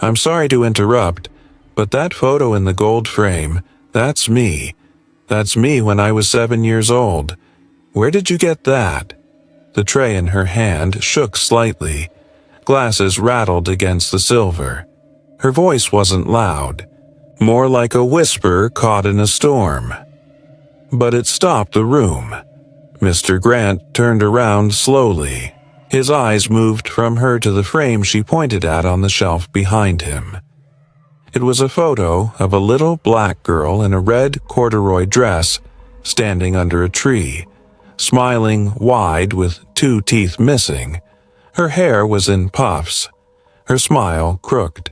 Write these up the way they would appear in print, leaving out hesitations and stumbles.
I'm sorry to interrupt, but that photo in the gold frame, that's me. That's me when I was 7 years old. Where did you get that?" The tray in her hand shook slightly. Glasses rattled against the silver. Her voice wasn't loud, more like a whisper caught in a storm. But it stopped the room. Mr. Grant turned around slowly. His eyes moved from her to the frame she pointed at on the shelf behind him. It was a photo of a little black girl in a red corduroy dress standing under a tree, smiling wide with 2 teeth missing. Her hair was in puffs, her smile crooked.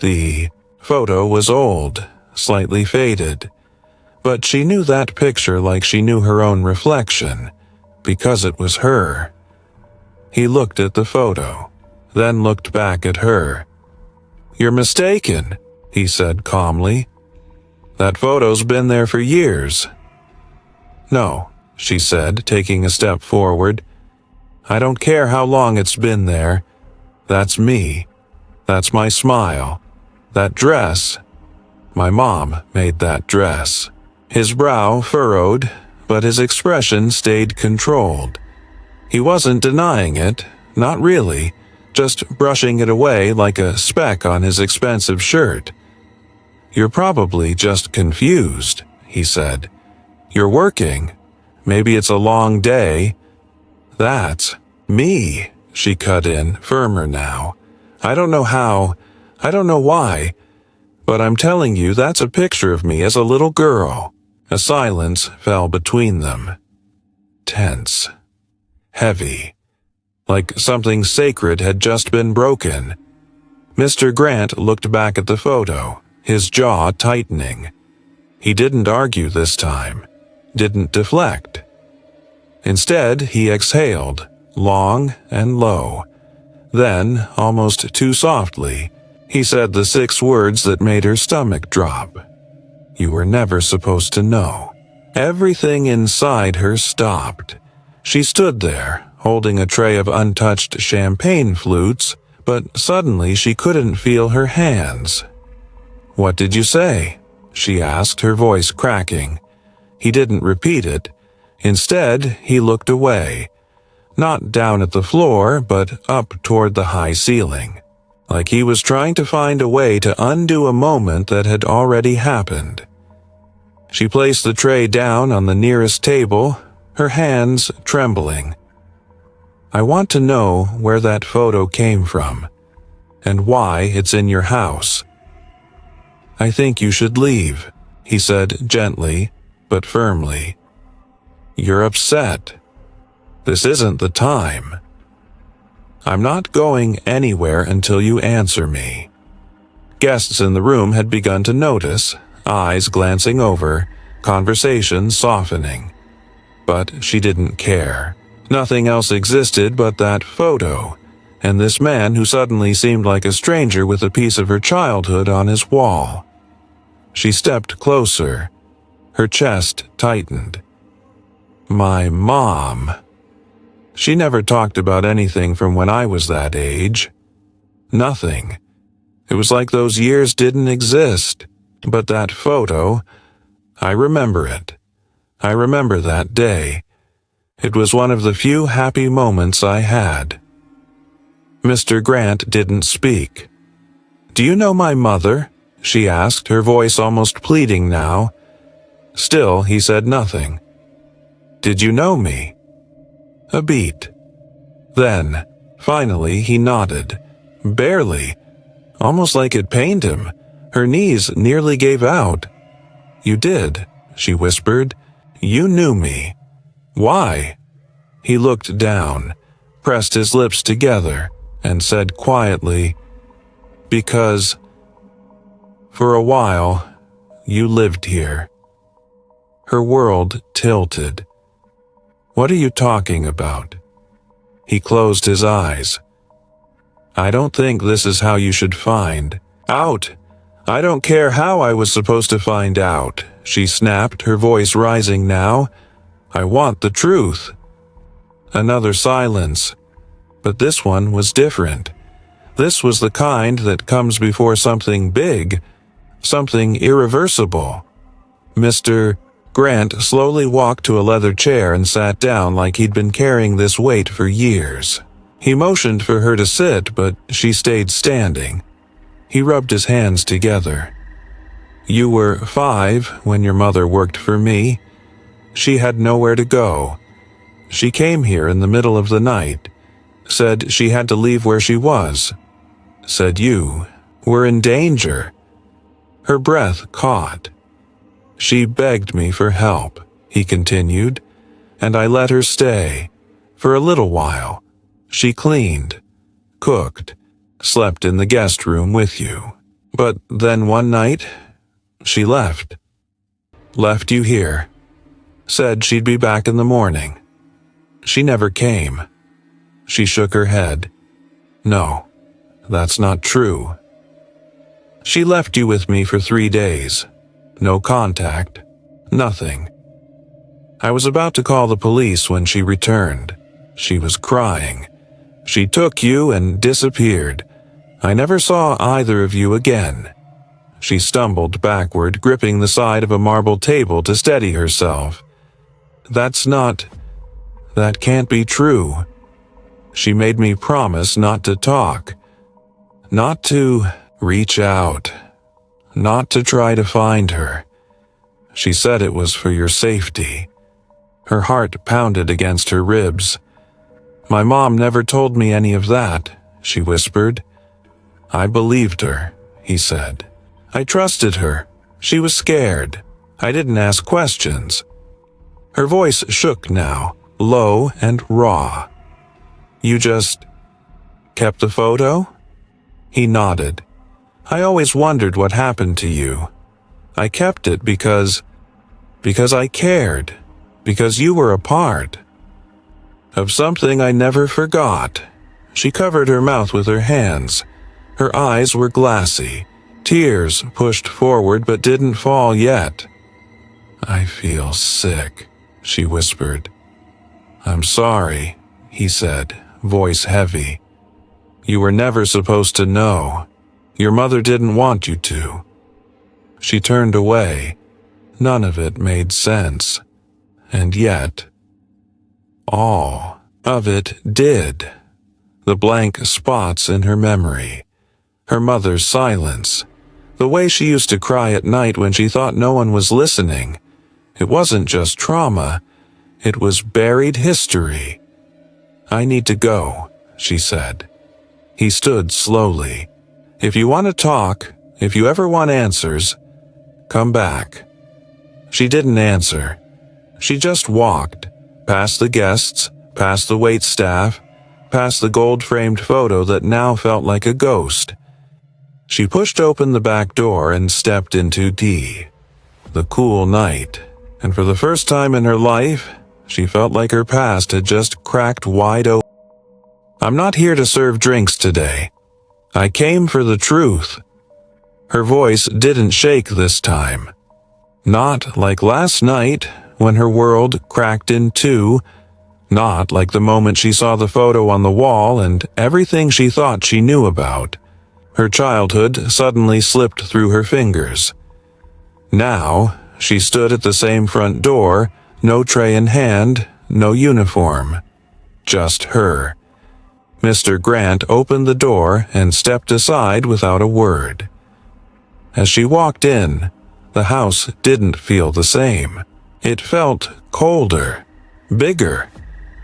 The photo was old, slightly faded, but she knew that picture like she knew her own reflection, because it was her. He looked at the photo, then looked back at her. "You're mistaken," he said calmly. "That photo's been there for years." "No," she said, taking a step forward. "I don't care how long it's been there. That's me. That's my smile. That dress. My mom made that dress." His brow furrowed, but his expression stayed controlled. He wasn't denying it, not really, just brushing it away like a speck on his expensive shirt. "You're probably just confused," he said. "You're working. Maybe it's a long day." "That's me," she cut in, firmer now. "I don't know how, I don't know why, but I'm telling you that's a picture of me as a little girl." A silence fell between them. Tense. Heavy. Like something sacred had just been broken. Mr. Grant looked back at the photo, his jaw tightening. He didn't argue this time, didn't deflect. Instead, he exhaled, long and low. Then, almost too softly, he said the 6 words that made her stomach drop. "You were never supposed to know." Everything inside her stopped. She stood there, holding a tray of untouched champagne flutes, but suddenly she couldn't feel her hands. "What did you say?" she asked, her voice cracking. He didn't repeat it. Instead, he looked away, not down at the floor, but up toward the high ceiling, like he was trying to find a way to undo a moment that had already happened. She placed the tray down on the nearest table, her hands trembling. "I want to know where that photo came from, and why it's in your house." "I think you should leave," he said gently, but firmly. "You're upset. This isn't the time." "I'm not going anywhere until you answer me." Guests in the room had begun to notice, eyes glancing over, conversation softening. But she didn't care. Nothing else existed but that photo, and this man who suddenly seemed like a stranger with a piece of her childhood on his wall. She stepped closer. Her chest tightened. "My mom." She never talked about anything from when I was that age. Nothing. It was like those years didn't exist. But that photo, I remember it. I remember that day. It was one of the few happy moments I had. Mr. Grant didn't speak. "Do you know my mother?" she asked, her voice almost pleading now. Still, he said nothing. "Did you know me?" A beat. Then, finally, he nodded. Barely. Almost like it pained him. Her knees nearly gave out. "You did," she whispered. "You knew me. Why?" He looked down, pressed his lips together, and said quietly, "Because, for a while, you lived here." Her world tilted. "What are you talking about?" He closed his eyes. "I don't think this is how you should find out. I don't care how I was supposed to find out," she snapped, her voice rising now. "I want the truth." Another silence, but this one was different. This was the kind that comes before something big, something irreversible. Mr. Grant slowly walked to a leather chair and sat down like he'd been carrying this weight for years. He motioned for her to sit, but she stayed standing. He rubbed his hands together. "You were 5 when your mother worked for me. She had nowhere to go. She came here in the middle of the night, said she had to leave where she was, said you were in danger." Her breath caught. "She begged me for help," he continued, "and I let her stay. For a little while. She cleaned, cooked, slept in the guest room with you. But then one night, she left. Left you here. Said she'd be back in the morning. She never came." She shook her head. "No, that's not true. She left you with me for 3 days. No contact. Nothing. I was about to call the police when she returned. She was crying. She took you and disappeared. I never saw either of you again." She stumbled backward, gripping the side of a marble table to steady herself. That can't be true. She made me promise not to talk, not to reach out, not to try to find her. She said it was for your safety." Her heart pounded against her ribs. "My mom never told me any of that," she whispered. "I believed her," he said. "I trusted her. She was scared. I didn't ask questions." Her voice shook now, low and raw. "You just kept the photo?" He nodded. "I always wondered what happened to you. I kept it because I cared, because you were a part of something I never forgot." She covered her mouth with her hands. Her eyes were glassy. Tears pushed forward but didn't fall yet. "I feel sick," she whispered. "I'm sorry," he said, voice heavy. "You were never supposed to know. Your mother didn't want you to." She turned away. None of it made sense. And yet, all of it did. The blank spots in her memory. Her mother's silence. The way she used to cry at night when she thought no one was listening. It wasn't just trauma. It was buried history. "I need to go," she said. He stood slowly. "If you want to talk, if you ever want answers, come back." She didn't answer. She just walked, past the guests, past the waitstaff, past the gold-framed photo that now felt like a ghost. She pushed open the back door and stepped into D. The cool night, and for the first time in her life, she felt like her past had just cracked wide open. "I'm not here to serve drinks today. I came for the truth." Her voice didn't shake this time. Not like last night, when her world cracked in two. Not like the moment she saw the photo on the wall and everything she thought she knew about. Her childhood suddenly slipped through her fingers. Now, she stood at the same front door, no tray in hand, no uniform. Just her. Mr. Grant opened the door and stepped aside without a word. As she walked in, the house didn't feel the same. It felt colder, bigger,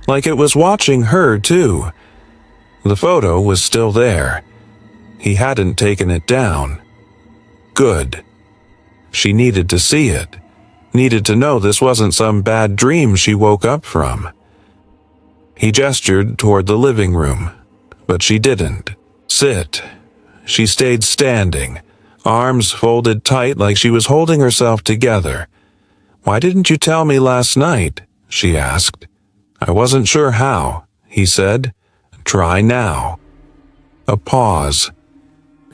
like it was watching her too. The photo was still there. He hadn't taken it down. Good. She needed to see it, needed to know this wasn't some bad dream she woke up from. He gestured toward the living room, but she didn't. Sit. She stayed standing, arms folded tight like she was holding herself together. "Why didn't you tell me last night?" she asked. "I wasn't sure how," he said. "Try now." A pause.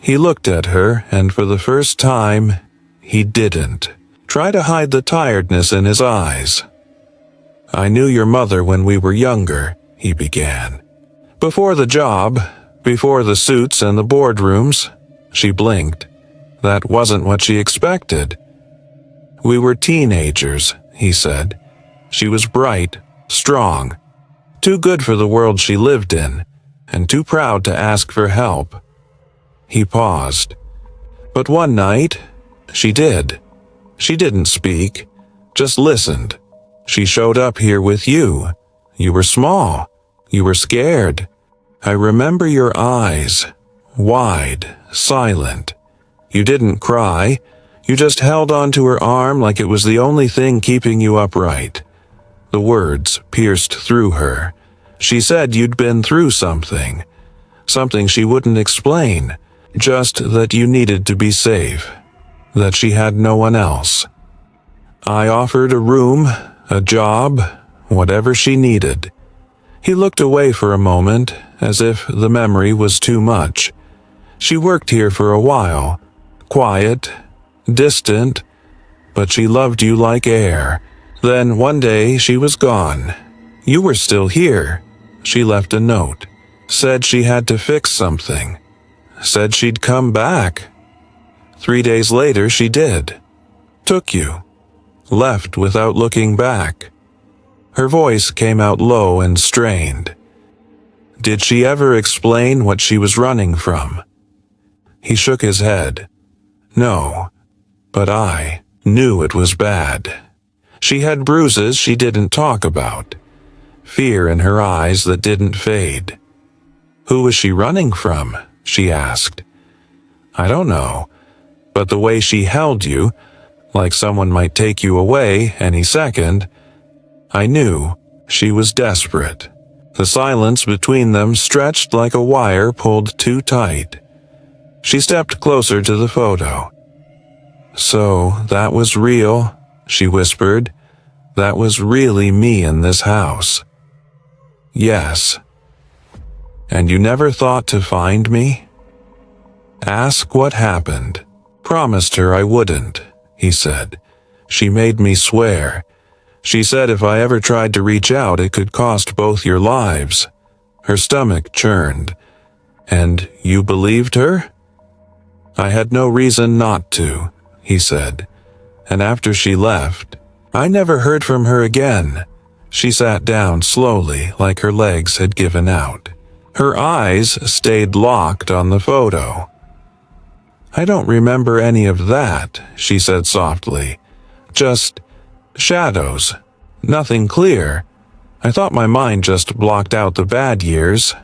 He looked at her, and for the first time, he didn't try to hide the tiredness in his eyes. "I knew your mother when we were younger," he began. "Before the job, Before the suits and the boardrooms, she blinked. That wasn't what she expected. We were teenagers, he said. She was bright, strong, too good for the world she lived in, and too proud to ask for help. He paused. But one night, she did. She didn't speak, just listened. She showed up here with you. You were small. You were scared. I remember your eyes, wide, silent. You didn't cry. You just held onto her arm like it was the only thing keeping you upright. The words pierced through her. She said you'd been through something she wouldn't explain, just that you needed to be safe, that she had no one else. I offered a room, a job, whatever she needed. He looked away for a moment, as if the memory was too much. She worked here for a while, quiet, distant, but she loved you like air. Then one day she was gone. You were still here. She left a note, said she had to fix something, said she'd come back. 3 days later she did. Took you. Left without looking back. Her voice came out low and strained. Did she ever explain what she was running from? He shook his head. No, but I knew it was bad. She had bruises she didn't talk about, fear in her eyes that didn't fade. Who was she running from? She asked. I don't know, but the way she held you, like someone might take you away any second, I knew she was desperate. The silence between them stretched like a wire pulled too tight. She stepped closer to the photo. So that was real, she whispered. That was really me in this house. Yes. And you never thought to find me? Ask what happened. Promised her I wouldn't, he said. She made me swear. She said if I ever tried to reach out, it could cost both your lives. Her stomach churned. And you believed her? I had no reason not to, he said. And after she left, I never heard from her again. She sat down slowly, like her legs had given out. Her eyes stayed locked on the photo. I don't remember any of that, she said softly. Just shadows. Nothing clear. I thought my mind just blocked out the bad years.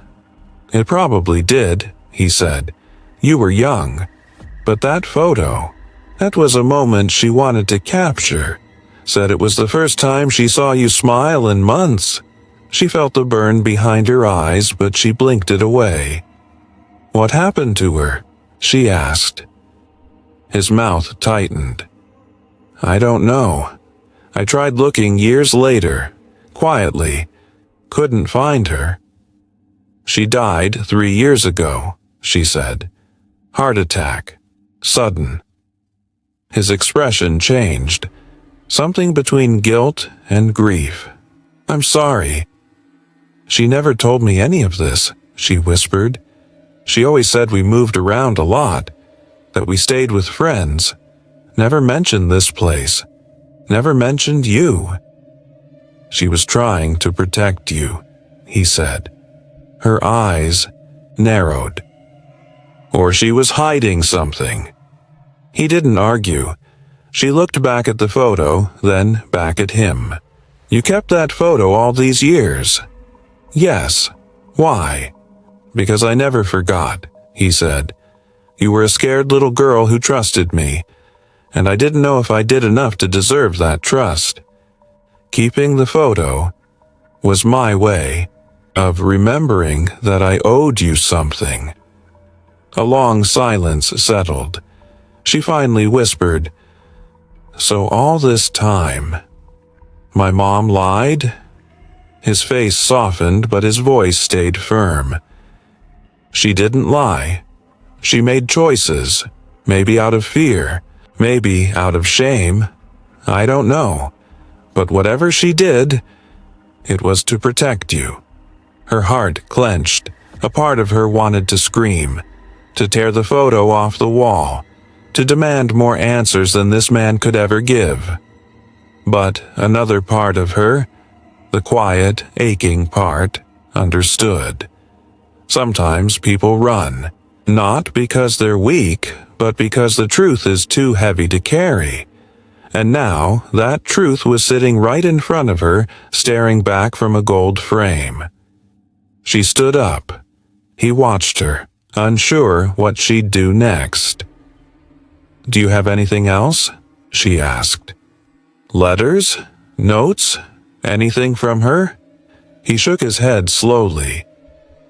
It probably did, he said. You were young. But that photo, that was a moment she wanted to capture. Said it was the first time she saw you smile in months. She felt the burn behind her eyes, but she blinked it away. What happened to her? She asked. His mouth tightened. I don't know. I tried looking years later, quietly. Couldn't find her. She died 3 years ago, she said. Heart attack. Sudden. His expression changed. Something between guilt and grief. I'm sorry. She never told me any of this, she whispered. She always said we moved around a lot, that we stayed with friends. Never mentioned this place. Never mentioned you. She was trying to protect you, he said. Her eyes narrowed. Or she was hiding something. He didn't argue. She looked back at the photo, then back at him. You kept that photo all these years? Yes. Why? Because I never forgot, he said. You were a scared little girl who trusted me, and I didn't know if I did enough to deserve that trust. Keeping the photo was my way of remembering that I owed you something. A long silence settled. She finally whispered, So all this time, my mom lied? His face softened, but his voice stayed firm. She didn't lie. She made choices, maybe out of fear, maybe out of shame. I don't know. But whatever she did, it was to protect you. Her heart clenched, A part of her wanted to scream, to tear the photo off the wall, to demand more answers than this man could ever give. But another part of her, the quiet, aching part, understood. Sometimes people run, not because they're weak, but because the truth is too heavy to carry. And now that truth was sitting right in front of her, staring back from a gold frame. She stood up. He watched her, unsure what she'd do next. "Do you have anything else?" she asked. "Letters? Notes? Anything from her?" He shook his head slowly.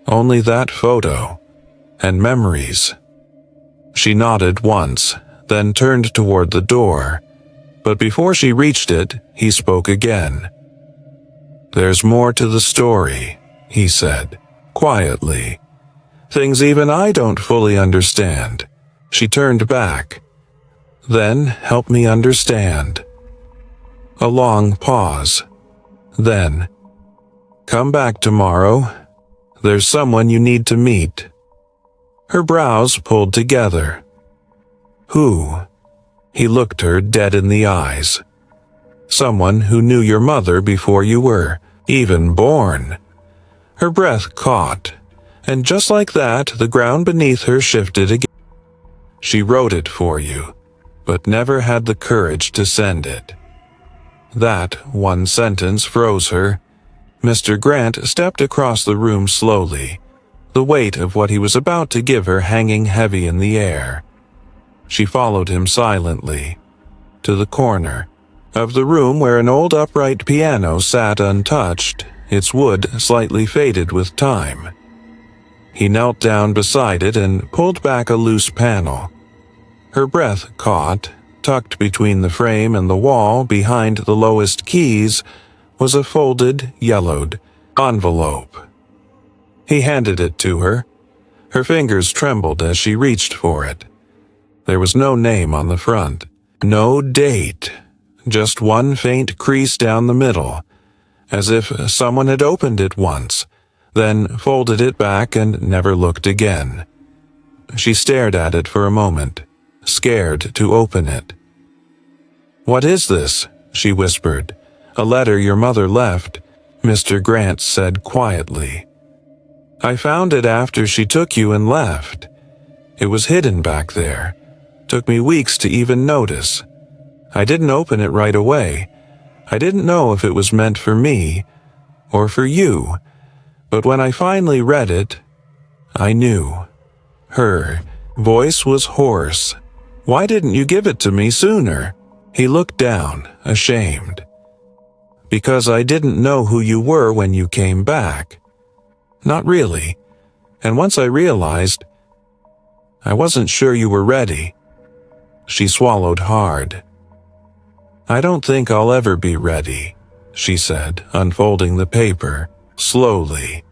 "Only that photo. And memories." She nodded once, then turned toward the door. But before she reached it, he spoke again. "There's more to the story," he said, quietly. "Things even I don't fully understand." She turned back. "Then help me understand." A long pause. Then, "Come back tomorrow. There's someone you need to meet." Her brows pulled together. "Who?" He looked her dead in the eyes. "Someone who knew your mother before you were even born." Her breath caught, and just like that, the ground beneath her shifted again. "She wrote it for you, but never had the courage to send it." That one sentence froze her. Mr. Grant stepped across the room slowly, the weight of what he was about to give her hanging heavy in the air. She followed him silently, to the corner of the room where an old upright piano sat untouched, its wood slightly faded with time. He knelt down beside it and pulled back a loose panel. Her breath caught. Tucked between the frame and the wall behind the lowest keys was a folded, yellowed envelope. He handed it to her. Her fingers trembled as she reached for it. There was no name on the front, no date, just one faint crease down the middle, as if someone had opened it once, then folded it back and never looked again. She stared at it for a moment, scared to open it. "What is this?" she whispered. "A letter your mother left," Mr. Grant said quietly. "I found it after she took you and left. It was hidden back there. Took me weeks to even notice. I didn't open it right away. I didn't know if it was meant for me or for you. But when I finally read it, I knew." Her voice was hoarse. "Why didn't you give it to me sooner?" He looked down, ashamed. "Because I didn't know who you were when you came back. Not really. And once I realized, I wasn't sure you were ready." She swallowed hard. "I don't think I'll ever be ready," she said, unfolding the paper, slowly.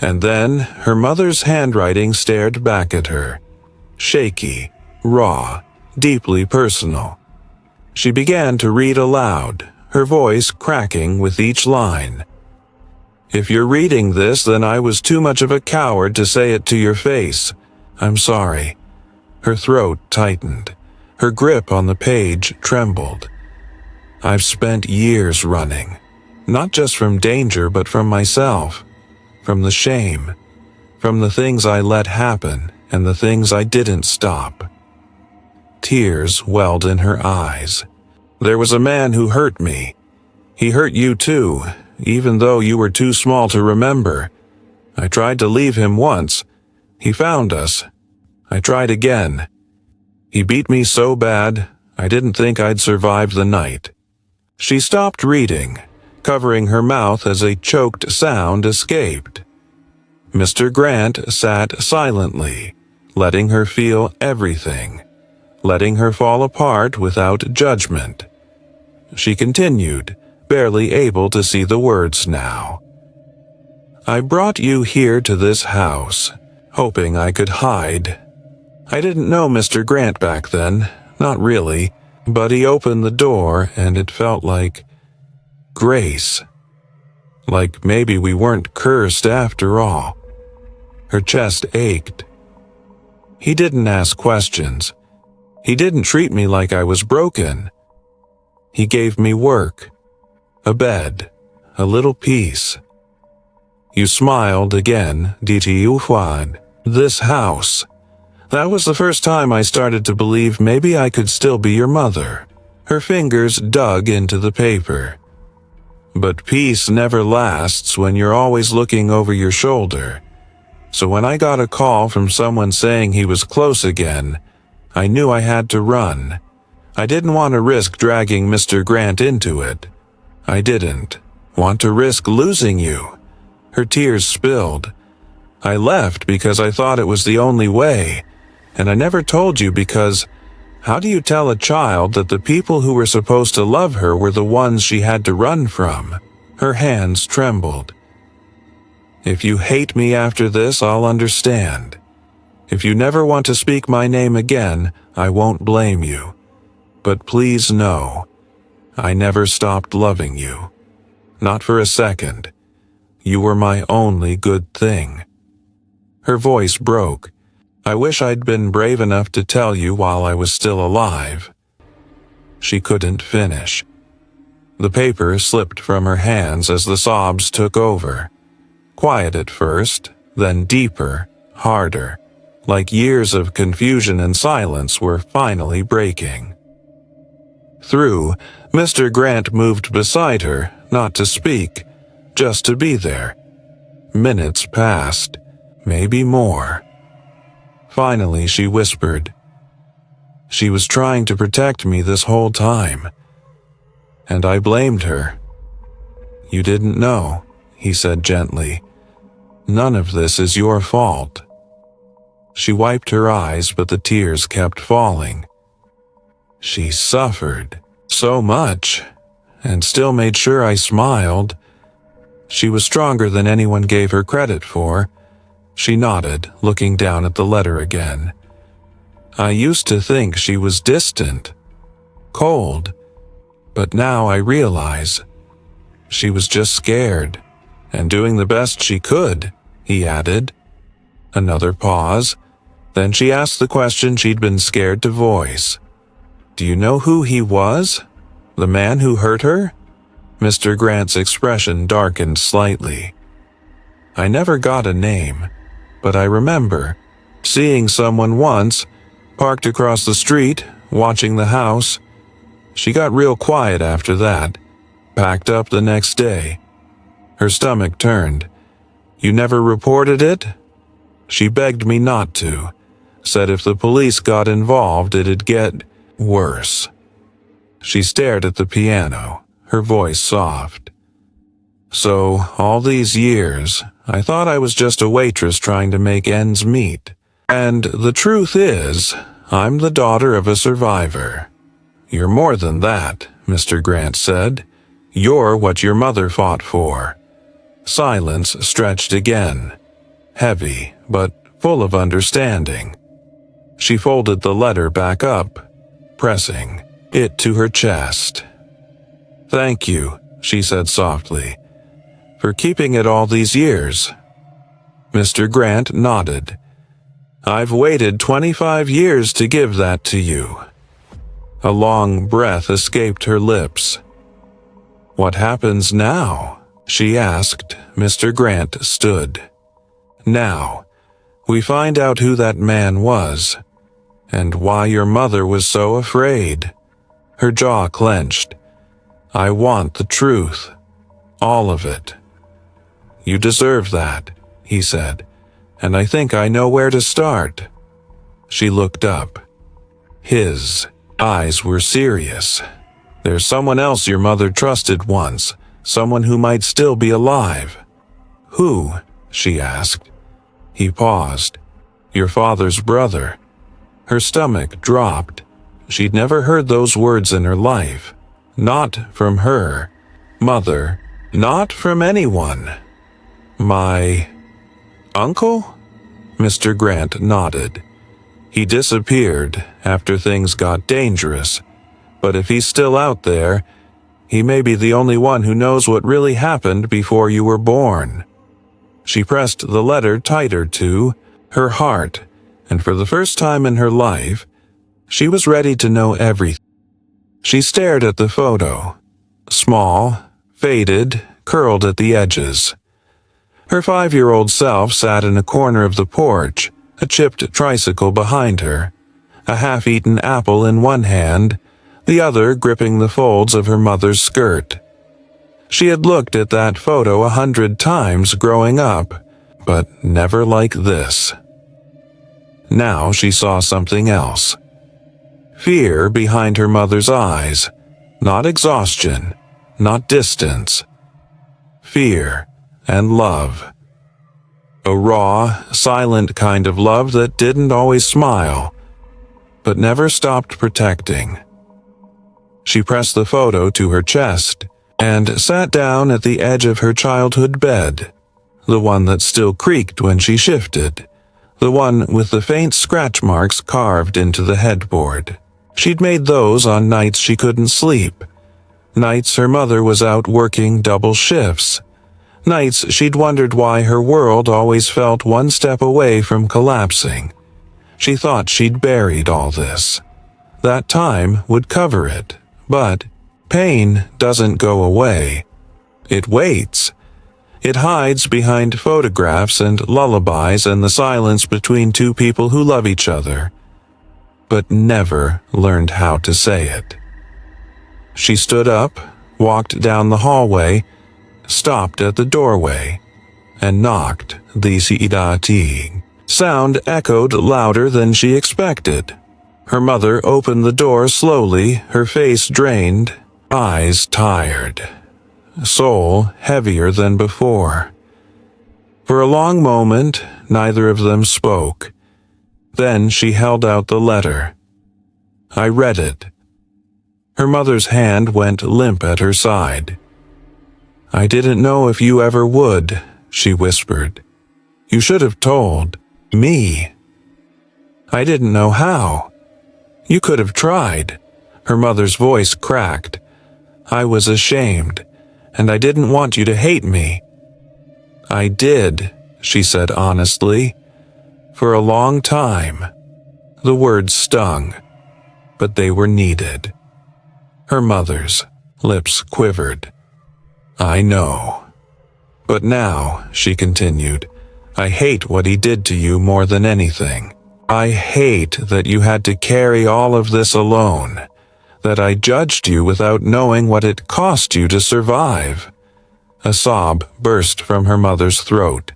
And then her mother's handwriting stared back at her. Shaky, raw, deeply personal. She began to read aloud, her voice cracking with each line. "If you're reading this, then I was too much of a coward to say it to your face. I'm sorry." Her throat tightened. Her grip on the page trembled. "I've spent years running, not just from danger, but from myself, from the shame, from the things I let happen and the things I didn't stop." Tears welled in her eyes. "There was a man who hurt me. He hurt you too, even though you were too small to remember. I tried to leave him once. He found us. I tried again. He beat me so bad, I didn't think I'd survive the night." She stopped reading, covering her mouth as a choked sound escaped. Mr. Grant sat silently, letting her feel everything, letting her fall apart without judgment. She continued, barely able to see the words now. "I brought you here to this house, hoping I could hide. I didn't know Mr. Grant back then, not really, but he opened the door and it felt like grace. Like maybe we weren't cursed after all. Her chest ached. He didn't ask questions. He didn't treat me like I was broken. He gave me work, a bed, a little peace. You smiled again, Diti Uhuad. This house. That was the first time I started to believe maybe I could still be your mother. Her fingers dug into the paper. But peace never lasts when you're always looking over your shoulder. So when I got a call from someone saying he was close again, I knew I had to run. I didn't want to risk dragging Mr. Grant into it. I didn't want to risk losing you. Her tears spilled. I left because I thought it was the only way, and I never told you because how do you tell a child that the people who were supposed to love her were the ones she had to run from? Her hands trembled. If you hate me after this, I'll understand. If you never want to speak my name again, I won't blame you. But please know, I never stopped loving you. Not for a second. You were my only good thing. Her voice broke. I wish I'd been brave enough to tell you while I was still alive. She couldn't finish. The paper slipped from her hands as the sobs took over. Quiet at first, then deeper, harder, like years of confusion and silence were finally breaking. Through, Mr. Grant moved beside her, not to speak, just to be there. Minutes passed, maybe more. Finally, she whispered, "She was trying to protect me this whole time." And I blamed her. "You didn't know," he said gently. "None of this is your fault." She wiped her eyes, but the tears kept falling. She suffered so much, and still made sure I smiled. She was stronger than anyone gave her credit for. She nodded, looking down at the letter again. I used to think she was distant, cold, but now I realize she was just scared, and doing the best she could, he added. Another pause. Then she asked the question she'd been scared to voice. "Do you know who he was? The man who hurt her?" Mr. Grant's expression darkened slightly. "I never got a name, but I remember seeing someone once, parked across the street, watching the house. She got real quiet after that, packed up the next day." Her stomach turned. "You never reported it?" She begged me not to, said if the police got involved it'd get worse. She stared at the piano, her voice soft. "So, all these years, I thought I was just a waitress trying to make ends meet. And the truth is, I'm the daughter of a survivor." "You're more than that," Mr. Grant said. "You're what your mother fought for." Silence stretched again, heavy, but full of understanding. She folded the letter back up, pressing it to her chest. "Thank you," she said softly, "for keeping it all these years." Mr. Grant nodded. "I've waited 25 years to give that to you." A long breath escaped her lips. "What happens now?" she asked. Mr. Grant stood. "Now, we find out who that man was, and why your mother was so afraid." Her jaw clenched. "I want the truth. All of it." "You deserve that," he said, "and I think I know where to start." She looked up. His eyes were serious. "There's someone else your mother trusted once, someone who might still be alive." "Who?" she asked. He paused. "Your father's brother." Her stomach dropped. She'd never heard those words in her life. Not from her mother, not from anyone. "My uncle?" Mr. Grant nodded. "He disappeared after things got dangerous, but if he's still out there, he may be the only one who knows what really happened before you were born." She pressed the letter tighter to her heart, and for the first time in her life, she was ready to know everything. She stared at the photo. Small, faded, curled at the edges. Her 5-year-old self sat in a corner of the porch, a chipped tricycle behind her, a half-eaten apple in one hand, the other gripping the folds of her mother's skirt. She had looked at that photo 100 times growing up, but never like this. Now she saw something else. Fear behind her mother's eyes, not exhaustion, not distance. Fear and love. A raw, silent kind of love that didn't always smile, but never stopped protecting. She pressed the photo to her chest and sat down at the edge of her childhood bed, the one that still creaked when she shifted, the one with the faint scratch marks carved into the headboard. She'd made those on nights she couldn't sleep, nights her mother was out working double shifts, nights she'd wondered why her world always felt one step away from collapsing. She thought she'd buried all this. That time would cover it, but pain doesn't go away. It waits. It hides behind photographs and lullabies and the silence between two people who love each other, but never learned how to say it. She stood up, walked down the hallway, stopped at the doorway, and knocked. The "si-da-ti" sound echoed louder than she expected. Her mother opened the door slowly, her face drained, eyes tired, soul heavier than before. For a long moment, neither of them spoke. Then she held out the letter. I read it. Her mother's hand went limp at her side. I didn't know if you ever would, she whispered. You should have told me. I didn't know how. You could have tried. Her mother's voice cracked. I was ashamed, and I didn't want you to hate me. I did, she said honestly. For a long time. The words stung, but they were needed. Her mother's lips quivered. I know. But now, she continued, I hate what he did to you more than anything. I hate that you had to carry all of this alone, that I judged you without knowing what it cost you to survive. A sob burst from her mother's throat.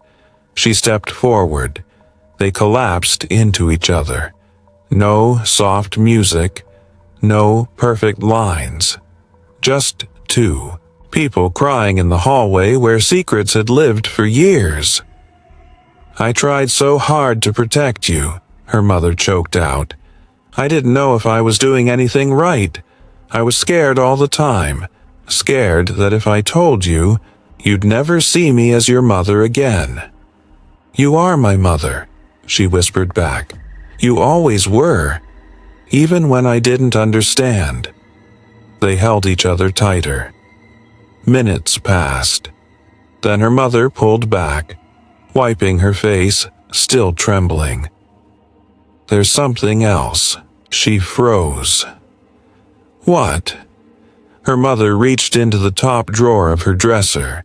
She stepped forward. They collapsed into each other. No soft music, no perfect lines. Just two people crying in the hallway where secrets had lived for years. I tried so hard to protect you, her mother choked out. I didn't know if I was doing anything right. I was scared all the time, scared that if I told you, you'd never see me as your mother again. You are my mother, she whispered back. You always were, even when I didn't understand. They held each other tighter. Minutes passed. Then her mother pulled back, wiping her face, still trembling. There's something else. She froze. What? Her mother reached into the top drawer of her dresser,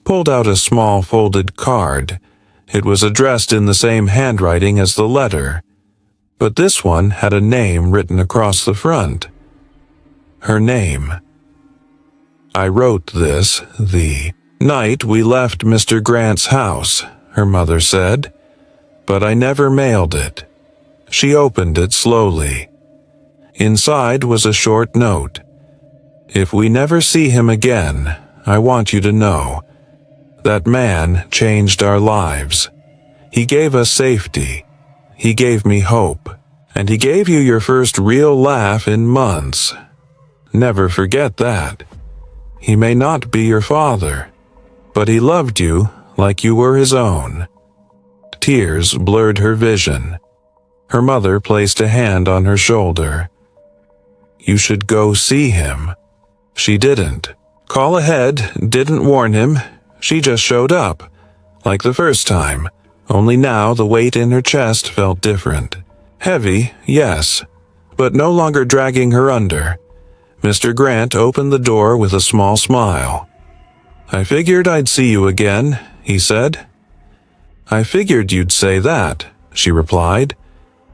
pulled out a small folded card. It was addressed in the same handwriting as the letter, but this one had a name written across the front. Her name. I wrote this the night we left Mr. Grant's house, her mother said, but I never mailed it. She opened it slowly. Inside was a short note. If we never see him again, I want you to know. That man changed our lives. He gave us safety. He gave me hope. And he gave you your first real laugh in months. Never forget that. He may not be your father, but he loved you like you were his own. Tears blurred her vision. Her mother placed a hand on her shoulder. You should go see him. She didn't. Call ahead, didn't warn him. She just showed up. like the first time, only now the weight in her chest felt different. Heavy, yes, but no longer dragging her under. Mr. Grant opened the door with a small smile. "I figured I'd see you again," he said. "I figured you'd say that," she replied.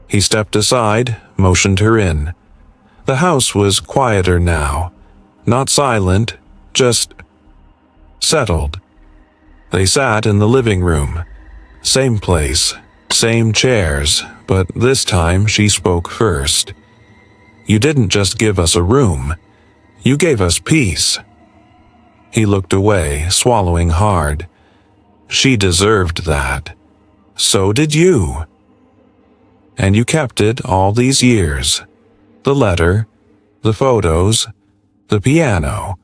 He stepped aside, motioned her in. The house was quieter now. Not silent, just settled. They sat in the living room. Same place, same chairs, but this time she spoke first. "You didn't just give us a room. You gave us peace." He looked away, swallowing hard. She deserved that. So did you. And you kept it all these years. The letter, the photos, the piano.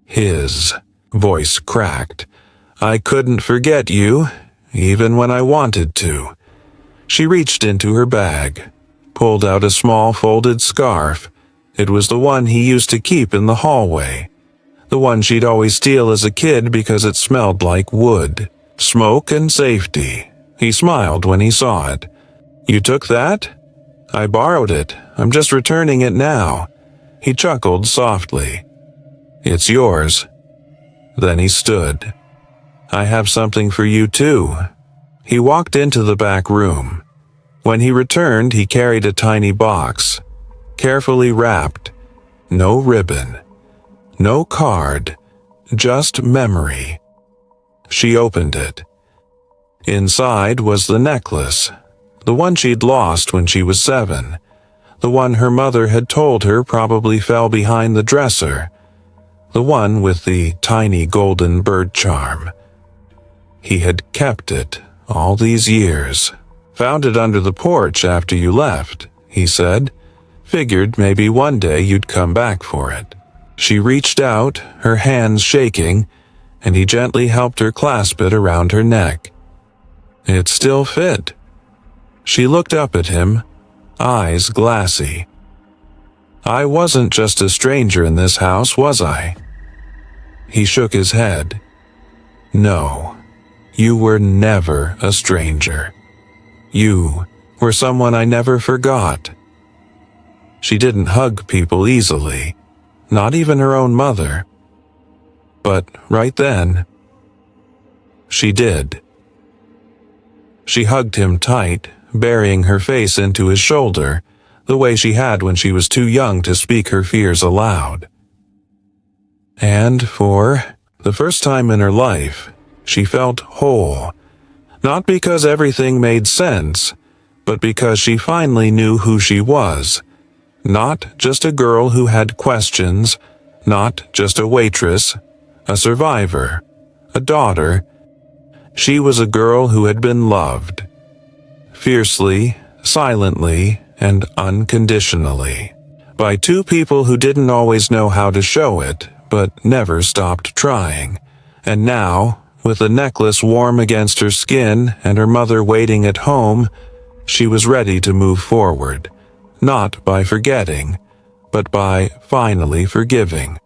His voice cracked. "I couldn't forget you, even when I wanted to." She reached into her bag, pulled out a small folded scarf. It was the one he used to keep in the hallway. The one she'd always steal as a kid because it smelled like wood, smoke, and safety. He smiled when he saw it. "You took that?" "I borrowed it. I'm just returning it now." He chuckled softly. "It's yours." Then he stood. "I have something for you too." He walked into the back room. When he returned, he carried a tiny box, carefully wrapped. No ribbon. No card. Just memory. She opened it. Inside was the necklace, the one she'd lost when she was 7, the one her mother had told her probably fell behind the dresser, the one with the tiny golden bird charm. He had kept it all these years. "Found it under the porch after you left," he said. "Figured maybe one day you'd come back for it." She reached out, her hands shaking, and he gently helped her clasp it around her neck. It still fit. She looked up at him, eyes glassy. "I wasn't just a stranger in this house, was I?" He shook his head. "No, you were never a stranger. You were someone I never forgot." She didn't hug people easily, not even her own mother. But right then, she did. She hugged him tight, burying her face into his shoulder, the way she had when she was too young to speak her fears aloud. And for the first time in her life, she felt whole. Not because everything made sense, but because she finally knew who she was. Not just a girl who had questions, not just a waitress, a survivor, a daughter. She was a girl who had been loved. Fiercely, silently, and unconditionally. By two people who didn't always know how to show it, but never stopped trying. And now, with the necklace warm against her skin and her mother waiting at home, she was ready to move forward. Not by forgetting, but by finally forgiving.